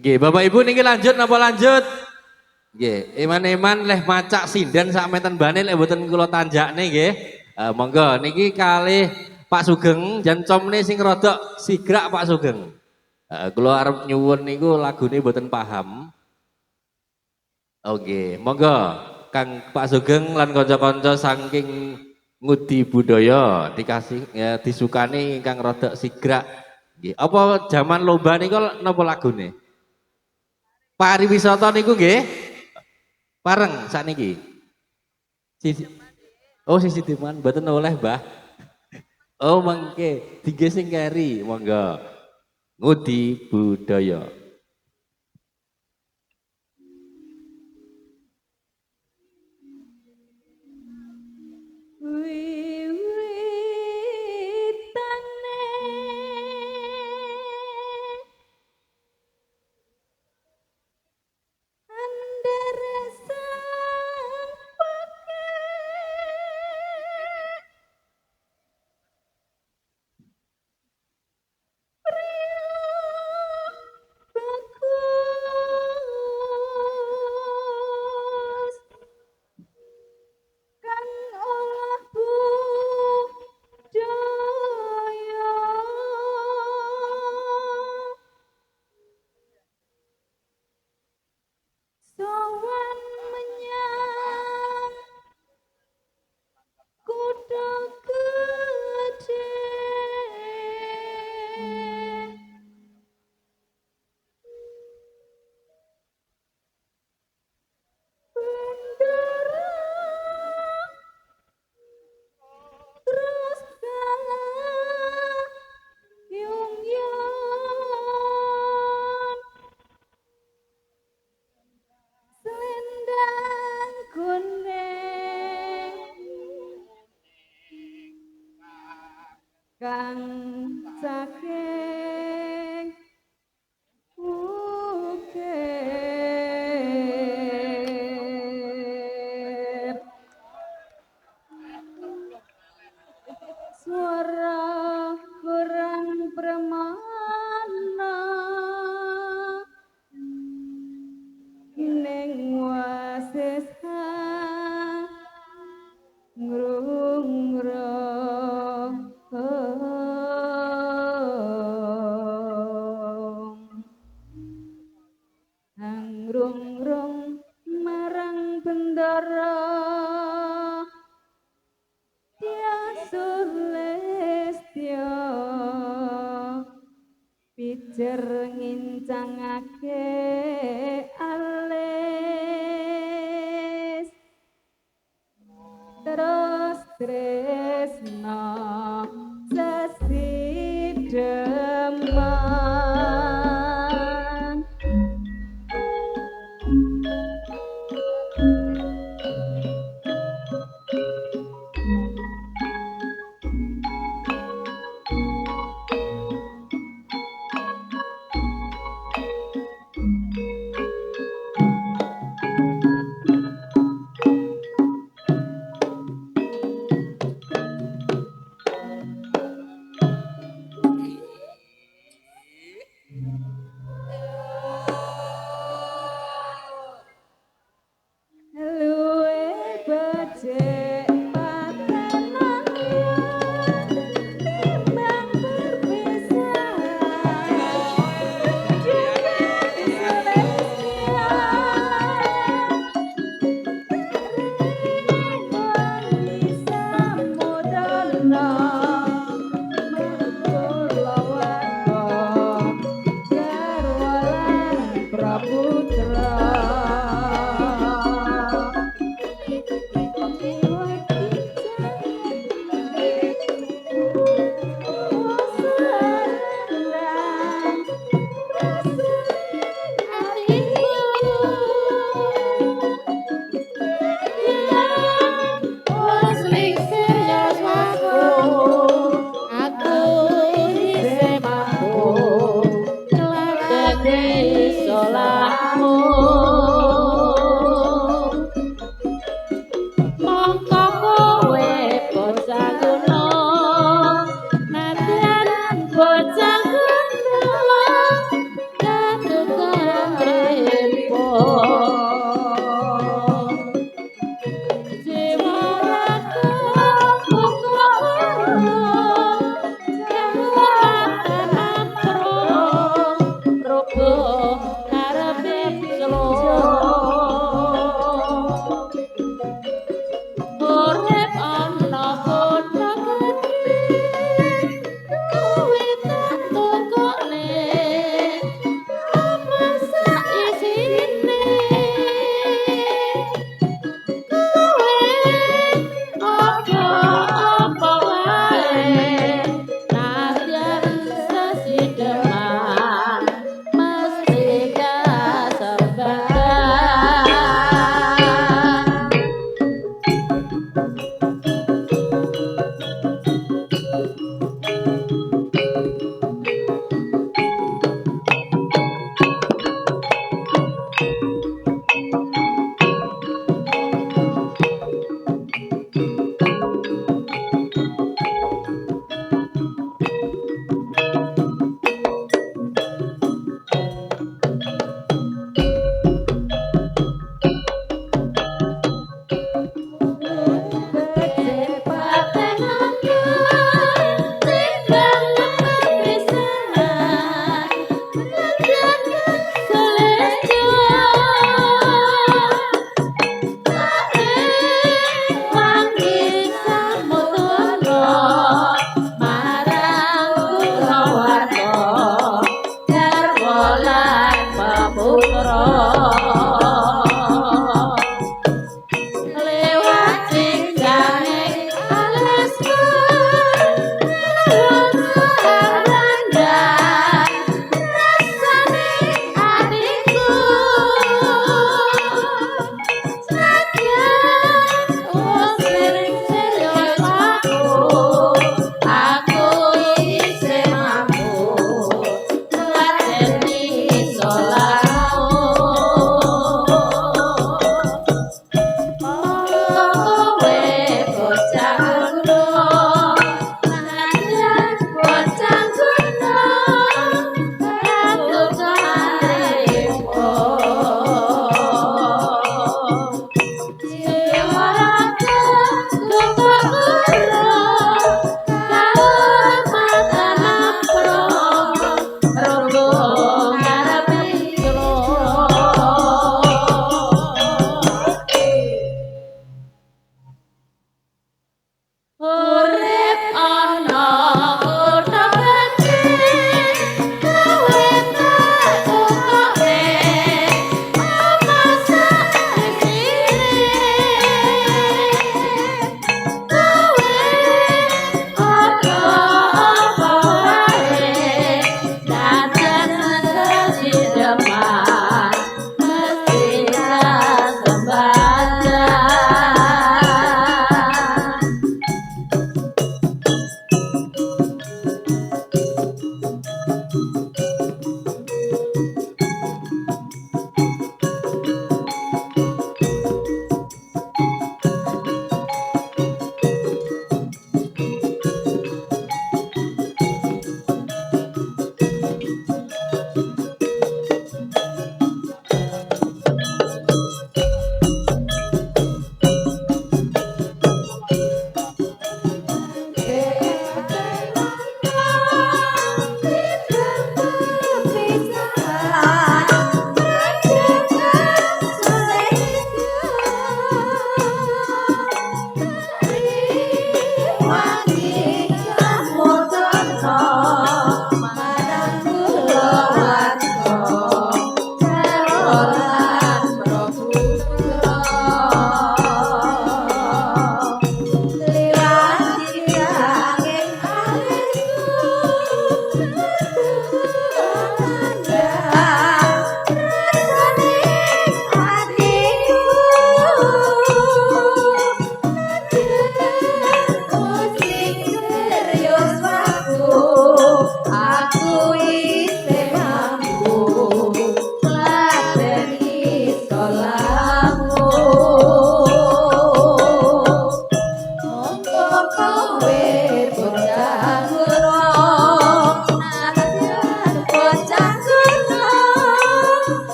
Nggih, Bapak Ibu niki lanjut napa lanjut? Nggih, iman-iman leh macak sinden sak menten bane lek mboten kula tanjakne nggih. Monggo niki kalih Pak Sugeng jan comne sing rodok sigrak Pak Sugeng. Kula arep nyuwun niku lagune mboten paham. Oke, monggo Kang Pak Sugeng lan kanca-kanca saking ngudi budaya dikasih ya, disukani Kang rodok sigrak. Nggih, apa zaman lomba niku napa lagune? Pariwisata niku nggih. Pareng sakniki. Sisi Oh sisi diman mboten oleh, Mbah. Oh mengke tinggi sing keri, monggo. Ngudi budaya. Kang saking ukir suara kurang permana ning wasis Hangrung-rung marang bendara Sulestya pijer ngincangake alis terus tresna sesideman luwe becik patenan timbang perpisahan juga selesai bisa mudana mergulawan garwalan praputra Thank you.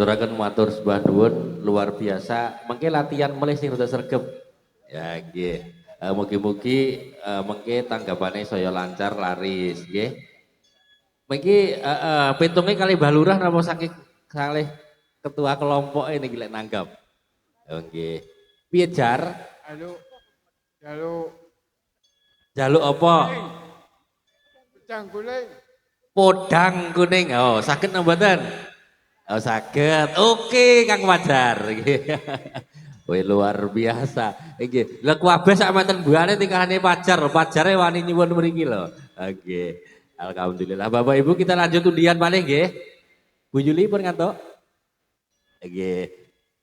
aturaken matur sembah nuwun luar biasa. Mengke latihan mulai sing rada sregep. Ya nggih. Mugi-mugi mengke tanggapane saya lancar laris nggih. Mengki pintunge kali Mbah Lurah napa saking kalih ketua kelompok ini lek nanggap. Oh nggih. Piye Jar? Halo, halo, Jaluk apa? pedang guling, Podang kuning. Oh, saged napa mboten? Oh, saged. Oke, Kang Wajar. Wih, luar biasa. Nggih. Lah kuwabe sak menten buane tingkahane Pajar lho. Pajare wani nyuwun mriki lho. Oke. Alhamdulillah. Bapak Ibu kita lanjut undian malih nggih. Bu Yuli pun ngantuk? Nggih.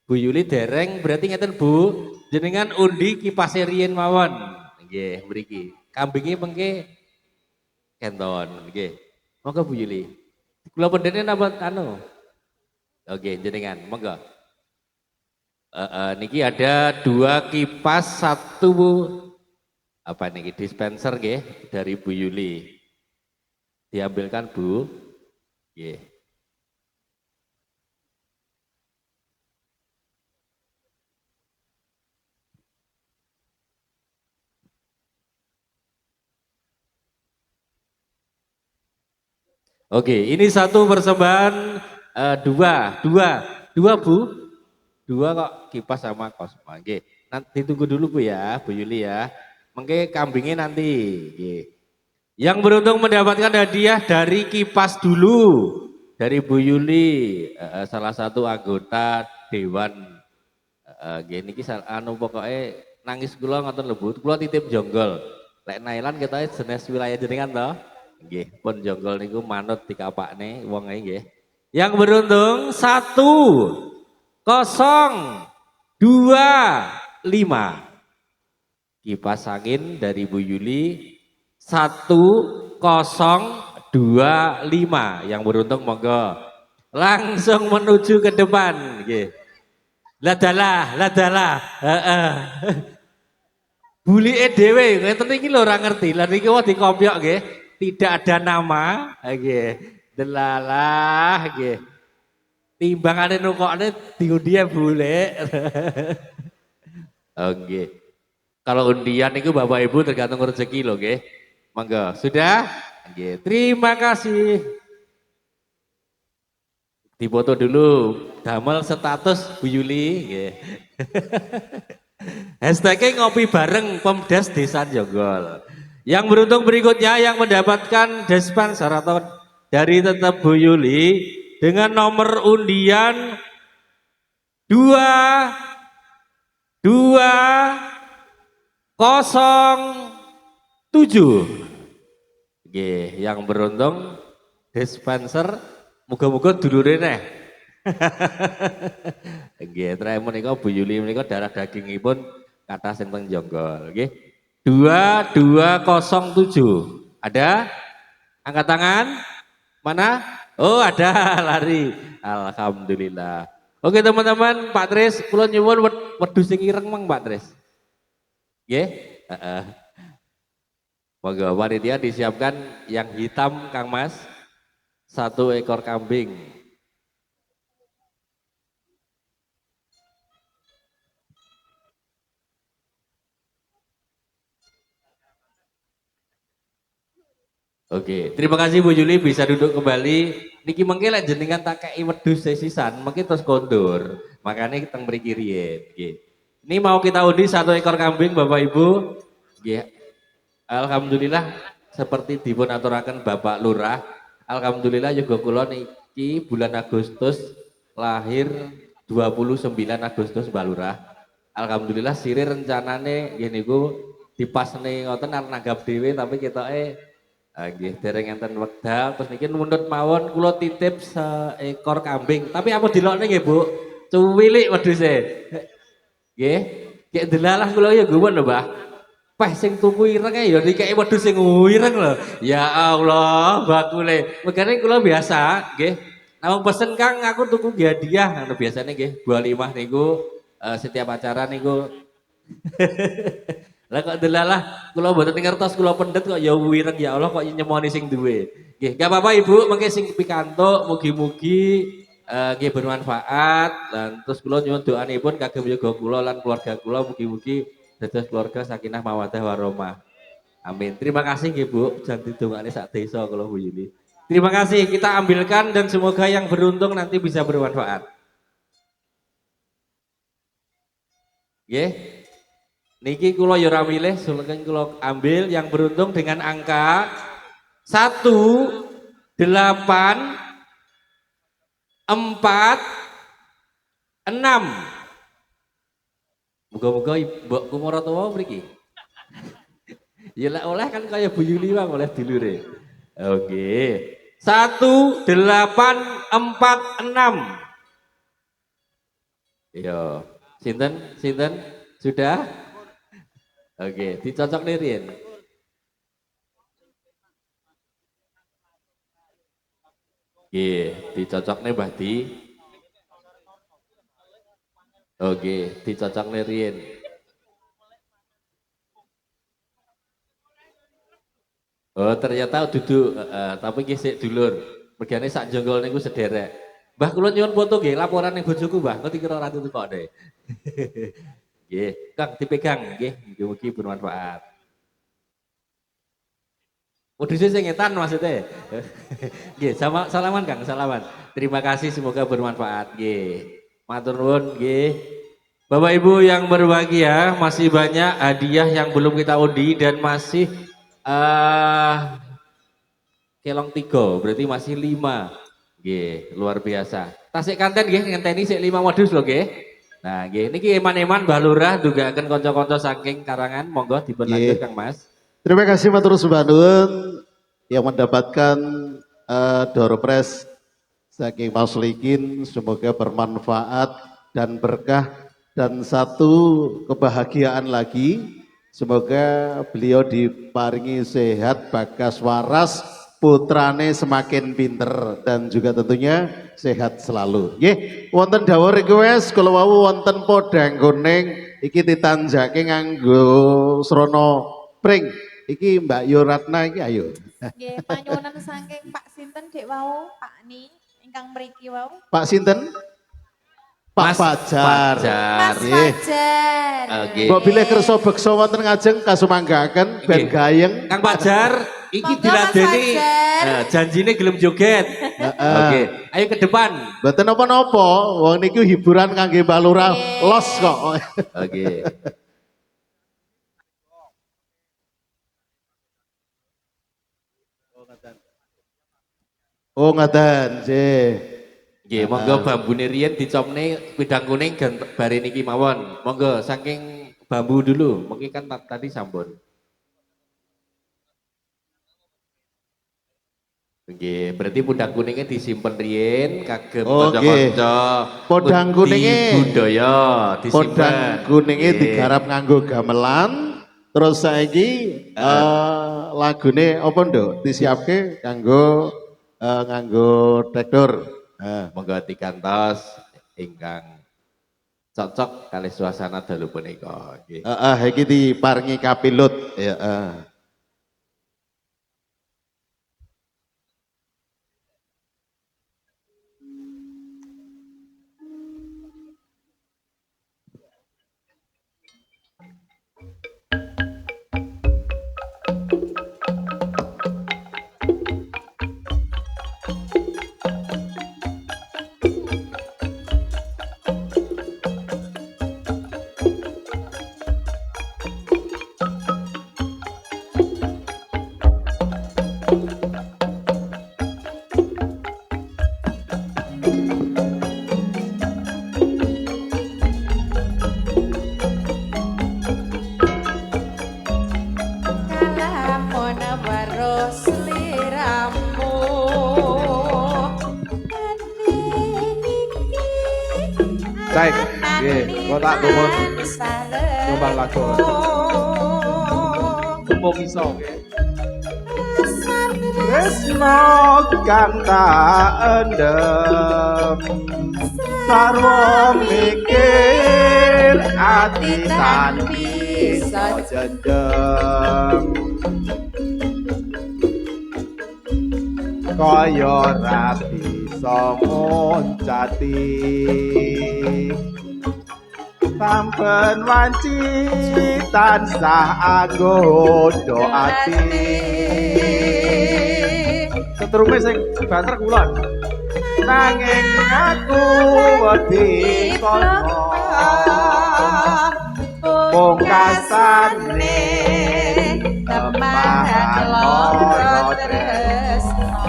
Bu Yuli dereng berarti ngeten Bu. Jenengan undi kipas riyen mawon. Nggih, mriki. Kambinge mengke kenton nggih. Monggo Bu Yuli. Kula pendene napa anu? Oke, jenengan, monggo. Niki ada 2 kipas, 1 apa niki dispenser nggih dari Bu Yuli. Diambilkan Bu. Nggih. Oke, ini 1 persembahan dua Bu. 2 kok kipas sama kosma. Oke, nanti tunggu dulu Bu ya, Bu Yuli ya. Mengke kambingnya nanti. Oke. Yang beruntung mendapatkan hadiah dari kipas dulu dari Bu Yuli, salah satu anggota dewan. Gini kisah anu pokoknya nangis kula ngoten lebut, kula titip jonggol. Lek Nailan kita jenis wilayah jenengan toh. Nggih, pun jonggol niku manut dikapakne wong nggih. Yang beruntung 1 0 2 5 kipas angin dari Bu Yuli 1 0 2 5 yang beruntung monggo langsung menuju ke depan nggih. Ladalah bulike dhewe ngeten iki lho ora ngerti lha niki wae dikompyok nggih tidak ada nama nggih delalah nggih timbangane nukokne diundi bule nggih. Kalau undian itu Bapak Ibu tergantung rezeki loh nggih. Monggo, sudah? Nggih, terima kasih. Dipoto dulu, damel status Bu Yuli nggih. Hashtagnya ngopi bareng Pemdes Desa Jonggol. Yang beruntung berikutnya yang mendapatkan dispenser atau dari tetap Bu Yuli dengan nomor undian 2 07. Nggih, yang beruntung dispenser muga-muga dulure neh. Nggih, trae menika Bu Yuli menika darah dagingipun kathah sing teng Jonggol, nggih. 2207. Ada? Angkat tangan. Mana? Oh, ada lari. Alhamdulillah. Oke, teman-teman, Pak Tris, kula nyuwun wedhus sing ireng Mang Pak Tris. Nggih? Heeh. Monggo panitia disiapkan yang hitam Kang Mas. 1 ekor kambing. Oke, terima kasih Bu Yuli bisa duduk kembali. Niki mengke lek jenengan tak kei wedhus sesisan, mengke terus kondur. Makanya kita mriki riyen, nggih. Ini mau kita undi 1 ekor kambing Bapak Ibu. Nggih. Alhamdulillah seperti dipun aturaken Bapak Lurah. Alhamdulillah juga kula niki bulan Agustus lahir 29 Agustus Mbak Lurah. Alhamdulillah sire rencanane nggih niku dipasne ngoten arep nanggap dhewe tapi ketoke nggih dereng enten wekdal terus niki mundhut mawon kula titip seekor kambing. Tapi apa dilokne nggih Bu? Cuwilik wedhuse. Nggih. Kek delalah kula ya gumun lho, Mbah. Peh sing tuku ireng ya dikeki wedhus sing ireng lho. Ya Allah, bakule. Megane kula biasa nggih. Namung pesen Kang aku tuku hadiah ngono biasane nggih. 25 niku setiap acara niku. Lah kok delalah kula mboten ngertos kula pendet kok ya wireng ya Allah kok nyemoni sing duwe. Nggih, gak apa-apa Ibu, mengke sing pikantuk mugi-mugi nggih bermanfaat lan terus kula nyuwun doanipun kagem yoga kula lan keluarga kula mugi-mugi dados keluarga sakinah mawaddah warahmah. Amin. Terima kasih nggih Bu, jan didongakne sak desa kula Bu Yuli. Terima kasih, kita ambilkan dan semoga yang beruntung nanti bisa bermanfaat. Nggih. Niki kula ya ora milih, suleken kula ambil yang beruntung dengan angka 1 8 4 6. Muga-muga mbokku maratuwa mriki. Ya lek oleh kan kaya Bu Yuli wae oleh dulure. Oke. 1 8 4 6. Iya. Sinten? Sudah? Oke, dicocok nih Rien. Oke, dicocok nih Mbah Di. Oke, dicocok nih Rien. Oh ternyata duduk, tapi kisik dulur. Mergane sak jonggol niku sederek. Mbah kula nyuwun foto nggih, laporan ning bojoku Mbah, ngerti kira ratu kok deh. Nggih, Kang dipegang nggih, mugi-mugi bermanfaat. Modusnya sing ngetan maksudnya. Nggih, sama salaman Kang, salaman. Terima kasih semoga bermanfaat nggih. Matur nuwun nggih. Bapak Ibu yang berbahagia, masih banyak hadiah yang belum kita undi dan masih kelong 3, berarti masih 5. Nggih, luar biasa. Tasik kanten nggih ngenteni sik 5 modus lho nggih. Nah, nggih niki eman-eman Mbah Lurah dugaken kanca-kanca saking Karangan, monggo dipun lanjut Kang Mas. Terima kasih matur sembah nuwun yang mendapatkan door prize saking Mas Likin, semoga bermanfaat dan berkah dan satu kebahagiaan lagi. Semoga beliau diparingi sehat, bagas waras, putrane semakin pinter dan juga tentunya sehat selalu. Nggih, wonten dawuh request kula wau wonten podang kuning iki ditanjake nganggo srana pring. Iki Mbak Yuratna iki ayo. Nggih, panyuwunan saking Pak sinten Dek wau, Pak Ni ingkang mriki wau. Pak sinten? Pak Mas Fajar. Mas Nggih. Fajar. Oke. Mbok bilih kersa beksa wonten ngajeng kasumanggaken ben Nggih. gayeng. Kang Fajar, iki Monggo, diladeni Mas Fajar. janjine gelem joget. Oke, ayo ke depan. Mboten napa-napa, wong niku hiburan kangge Mbak Lurah Nggih. los kok. Oke. Oh ngaten, nggih. Nggih, monggo bambune riyen dicomne wedang kuning bare niki mawon. Monggo saking bambu dulu, mungkin kan tadi sampun. Nggih, berarti pundang kuningnya disimpen riyen kagem Oh, kanca-kanca. Podang Budi kuninge- budaya disimpen. Podang kuninge Nggih. digarap nganggo gamelan. Terus saiki lagune apa nduk? Disiapke nganggo traktor. Monggo dikantos ingkang cocok kali suasana dalu punika. Nggih. Iki diparingi kapilut. Ya, Kalamun weruh sliramu. Cek, nggih, kok tak tumun nyumbang lagu. Tumpuk iso nggih. Tresno kang tak endem sarwa mikir ati tan bisa jendem kaya ra bisa songon jati Sampun wanci tansah anggodo ati Setrume sing banter kulon nanging aku wedi kono pungkasane teman loro tresno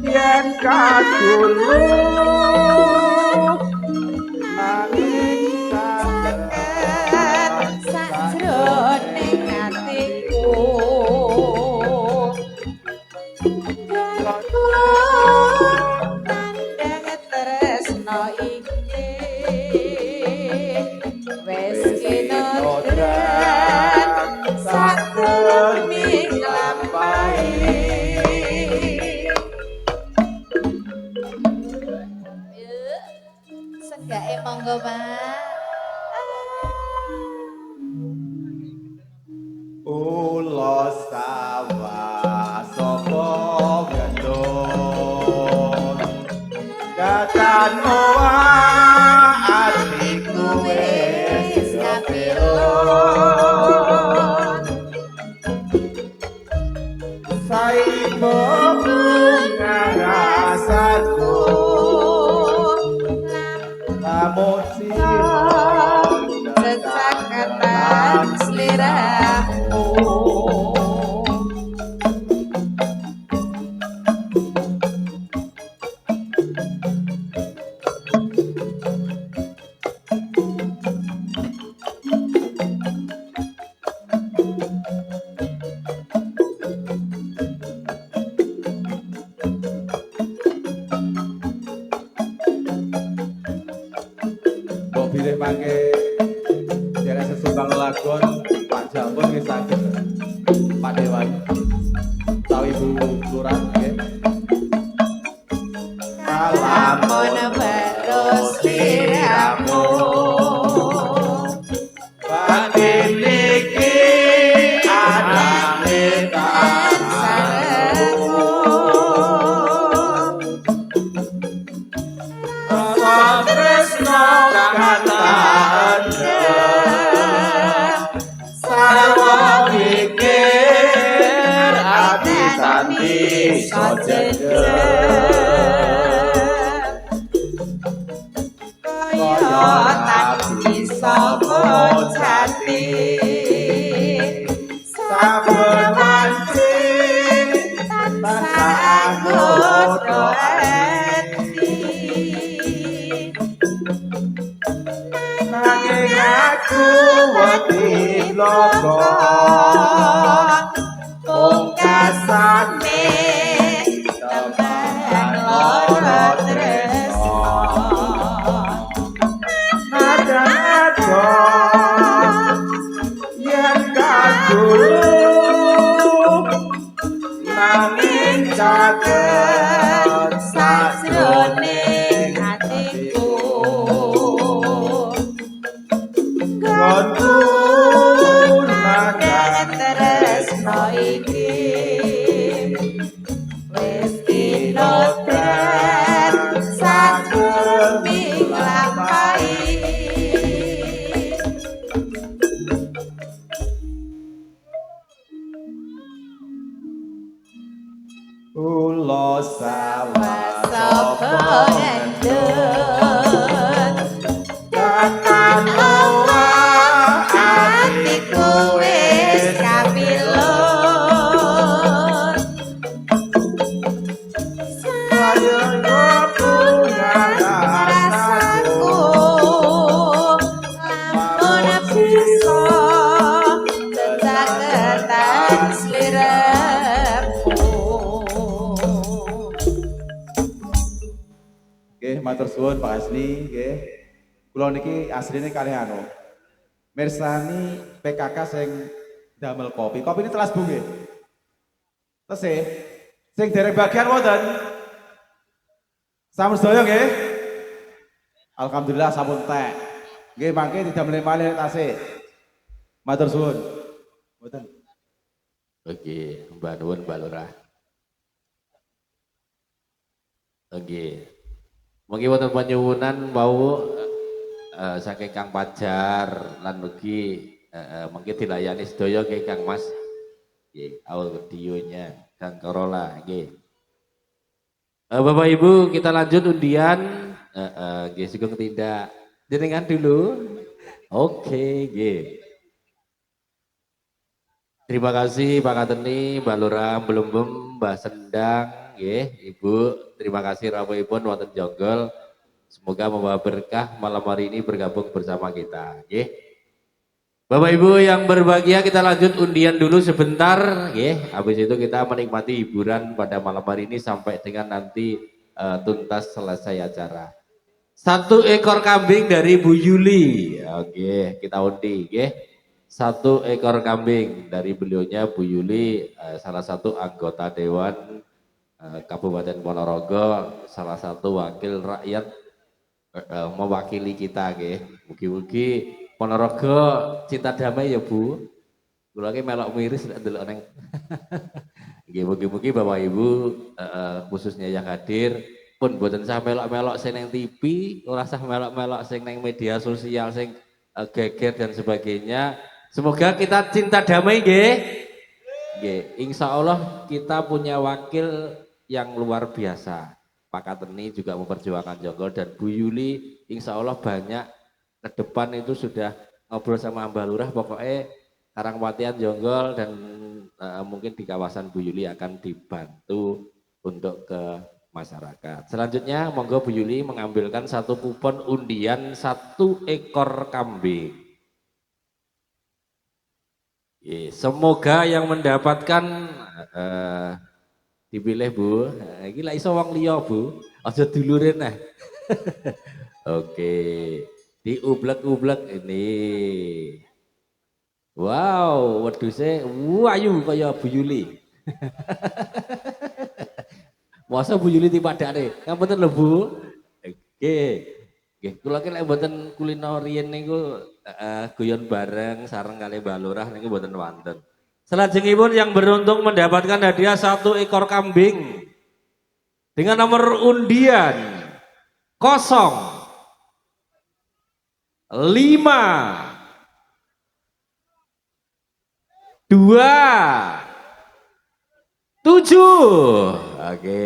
yen kadulu nanging sajroning atiku tandang tresno iki wis kinodran sakurmi nglampahi senggake monggo Pak Ulo sawah sapa gendong Datan owah atiku wis kapilon Saimo bunga rasaku Lamun sira secakatan sliramu Mbok bilih mangke derek sesumbang lagon Pak Jambon nggih saged Pak Dewan utawi Ibu Lurah nggih lamun baru sliramu batin niki anane sarengku tresno kataan sarwa mikir ati tanti kaya tangi sapa jati saben wanci tansah anggodo ati nanging aku wedi logo pungkasane teman loro tresno nada yen kadulu nanging caket sajroning atiku gonku nada tresno iki wis kinodran sakurmi nglampahi ulo sawah sapa ngandut tekan owah atiku wis kapilon saya bunga rasaku lamun bisa cecaketan sliramu Nggih, matur suwun Pak Asli, nggih. Kula niki asline kalih anu. Mirsani PKK sing damel kopi. Kopi ini telas Bu nggih. Tesih. Sing dereng bagian wonten. Sampun sedaya nggih. Alhamdulillah sampun tek. Nggih, mangke didamel malih tasih. Matur suwun. Mboten. Oke, Mbak Nuwun, Mbak Lurah. Oke. Mungkin wonten penyuwunan mau saking Kang Pajar lan mugi mungkin dilayani sedaya nggih Kang Mas. Nggih, awal videonya Kang Korola nggih. Bapak Ibu kita lanjut undian. Nggih sugeng tindak. Jenengan dulu. Oke, nggih. Terima kasih Pak Kateni, Mbak Lurah, Belum Mbak Sendang, nggih, Ibu. Terima kasih rawuhipun wonten Jonggol. Semoga membawa berkah malam hari ini bergabung bersama kita, nggih. Bapak Ibu yang berbahagia, kita lanjut undian dulu sebentar, nggih. Habis itu kita menikmati hiburan pada malam hari ini sampai dengan nanti tuntas selesai acara. 1 ekor kambing dari Bu Yuli. Oke, kita undi, nggih. 1 ekor kambing dari beliaunya Bu Yuli, salah satu anggota Dewan Kabupaten Ponorogo, salah satu wakil rakyat mewakili kita, nggih. Mugi-mugi Ponorogo cinta damai ya Bu. Kula ki melok miris nek ndelok neng. Nggih, mugi-mugi Bapak Ibu khususnya yang hadir pun boten sah melok-melok sing neng TV, ora sah melok-melok sing neng media sosial sing geger dan sebagainya. Semoga kita cinta damai, nggih. Nggih, insya Allah kita punya wakil yang luar biasa. Pak Kateni juga memperjuangkan Jonggol dan Bu Yuli insya Allah banyak ke depan itu sudah ngobrol sama Mbak Lurah, pokoknya Karangpatian Jonggol dan mungkin di kawasan Bu Yuli akan dibantu untuk ke masyarakat. Selanjutnya monggo Bu Yuli mengambilkan 1 kupon undian 1 ekor kambing. Semoga yang mendapatkan dipilih Bu. Iki lak iso wong liya Bu. Aja dulurin nah. Oke. Diublek-ublek ini. Wow, wedhuse wayu kaya Bu Yuli. Masa Bu Yuli dipadakne. Ngapunten lho Bu. Oke. Nggih, kula ki lek mboten kulino riyen niku guyon bareng sareng kali Mbak Lurah niku mboten wonten. Selajengipun yang beruntung mendapatkan hadiah 1 ekor kambing dengan nomor undian 05 27. Oke,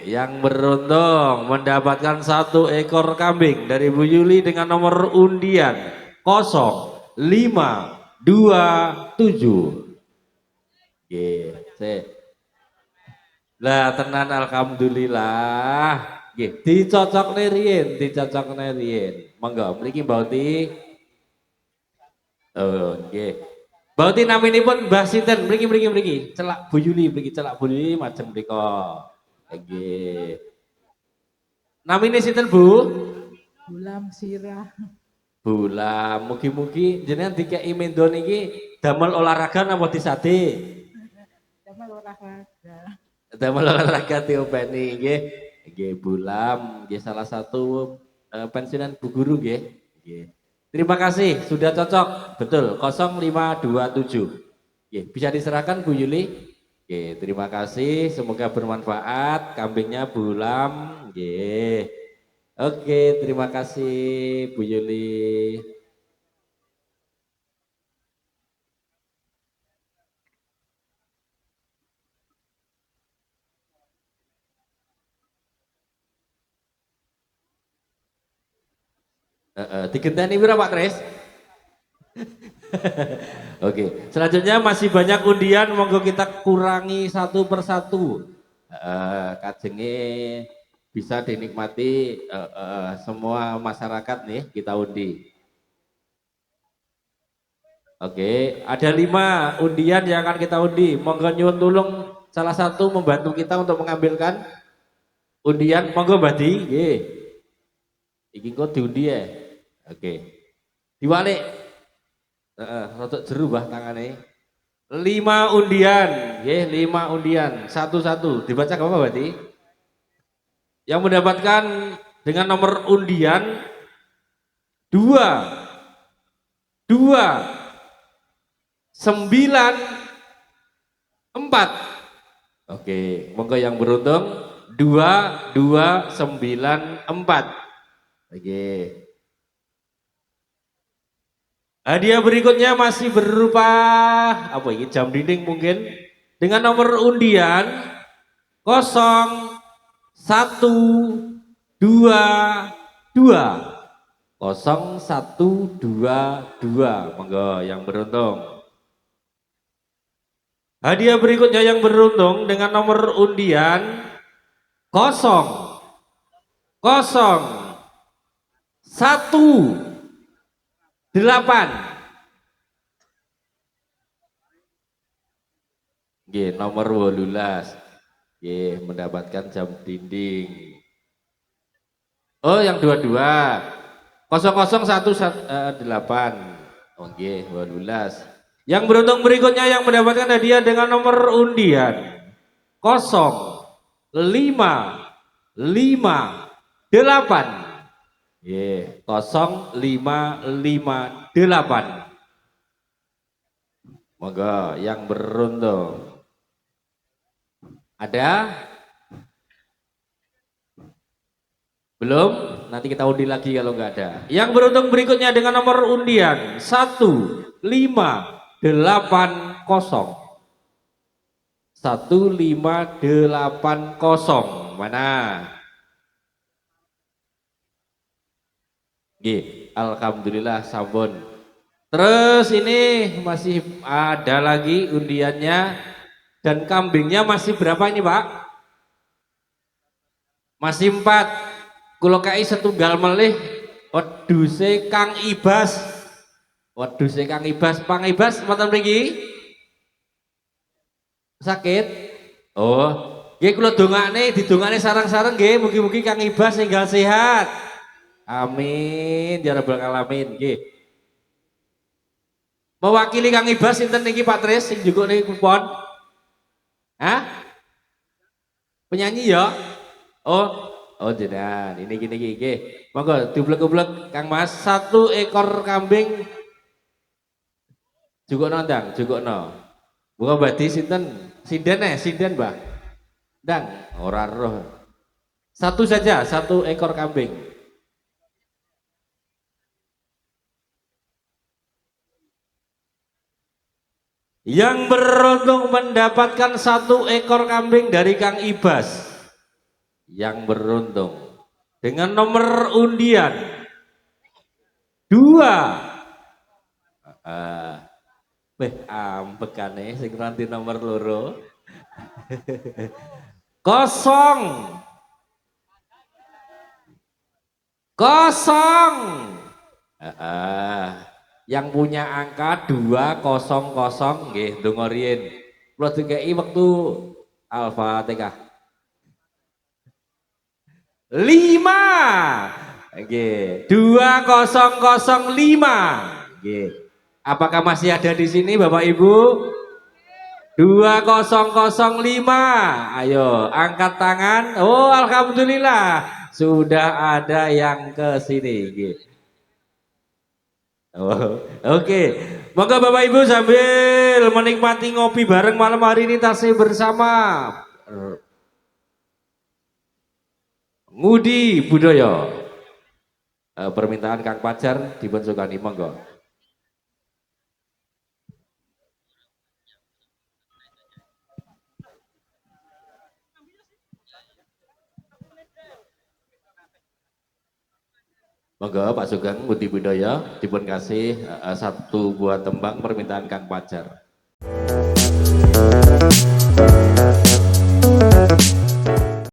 yang beruntung mendapatkan 1 ekor kambing dari Bu Yuli dengan nomor undian 0527. Oke, lah tenan alhamdulillah. Nggih, dicocokne riyen. Monggo mriki Mbak Uti. Oh, nggih. Mbak Uti naminipun Mbah Sinten mriki. Celak Bu Yuli macam mriko. Nggih. Namine sinten Bu? Bulam sirah. Bulam, mugi-mugi jenengan dikeki mendo niki damel olahraga napa disate? Damel olahraga diopeni nggih. Nggih Bulam, nggih salah satu pensiunan Bu Guru nggih. Nggih. Terima kasih sudah cocok. Betul 0527. Nggih, bisa diserahkan Bu Yuli. Nggih, terima kasih, semoga bermanfaat kambingnya Bulam. Nggih. Oke, terima kasih Bu Yuli. Digenteni pira Pak Kris? Oke, selanjutnya masih banyak undian, monggo kita kurangi satu persatu. Kajenge bisa dinikmati semua masyarakat nih, kita undi. Oke, ada 5 undian yang akan kita undi. Monggo nyuwun tulung salah satu membantu kita untuk mengambilkan undian. Monggo Mbak Di, nggih. Iki kok diundi ya. Oke. Diwalik. Rotok jeru bah tangane. 5 undian, nggih, 5 undian, satu-satu. Dibaca apa berarti? Yang mendapatkan dengan nomor undian 2 9 4. Oke, monggo yang beruntung 2294. Oke. Hadiah berikutnya masih berupa apa ini? Jam dinding mungkin dengan nomor undian 0122 0122. Monggo yang beruntung. Hadiah berikutnya yang beruntung dengan nomor undian 001 8. Nomor 18. Mendapatkan jam dinding. Oh, yang 22. 0018. Oke, 12. Yang beruntung berikutnya yang mendapatkan hadiah dengan nomor undian 0558. 0558. Moga yang beruntung. Ada? Belum? Nanti kita undi lagi kalau nggak ada. Yang beruntung berikutnya dengan nomor undian 1580. 1580. Mana? Alhamdulillah sampun. Terus ini masih ada lagi undiannya dan kambingnya masih berapa ini Pak? Masih 4. Kulo kai setunggal melih. Wedhuse Kang Ibas. Wedhuse Kang Ibas, Pang Ibas mboten mriki? Sakit? Oh, nggih kula dongakne didongakne sareng-sareng nggih mugi-mugi Kang Ibas tinggal sehat. Amin ya rabbal alamin nggih. Mewakili Kang Ibas sinten niki Pak Tris sing juga niki kupon? Hah? Penyanyi ya? Oh jenengan. Ini gini nggih. Monggo diublek-ublek Kang Mas 1 ekor kambing juga nondang, juga no. Buka badi sinten? Sinden Mbah. Ndang, ora roh. 1 saja, 1 ekor kambing. Yang beruntung mendapatkan 1 ekor kambing dari Kang Ibas. Yang beruntung dengan nomor undian 2. Ambekane sing ranti nomor loro. 0. Yang punya angka 200 nggih ndonga riyin. Kula dikeki wektu Al-Fatihah. 5. Nggih, 2005. Nggih. Apakah masih ada di sini Bapak Ibu? 2005. Ayo angkat tangan. Oh, alhamdulillah sudah ada yang ke sini. Nggih. Oh, oke. Monggo Bapak Ibu sambil menikmati ngopi bareng malam hari ini tasih bersama Ngudi Budaya. Permintaan Kang Pajar dipun sukani monggo. Monggo Pak Sugeng Ngudi Budaya dipun kasih 1 buah tembang permintaan Kang Pajar.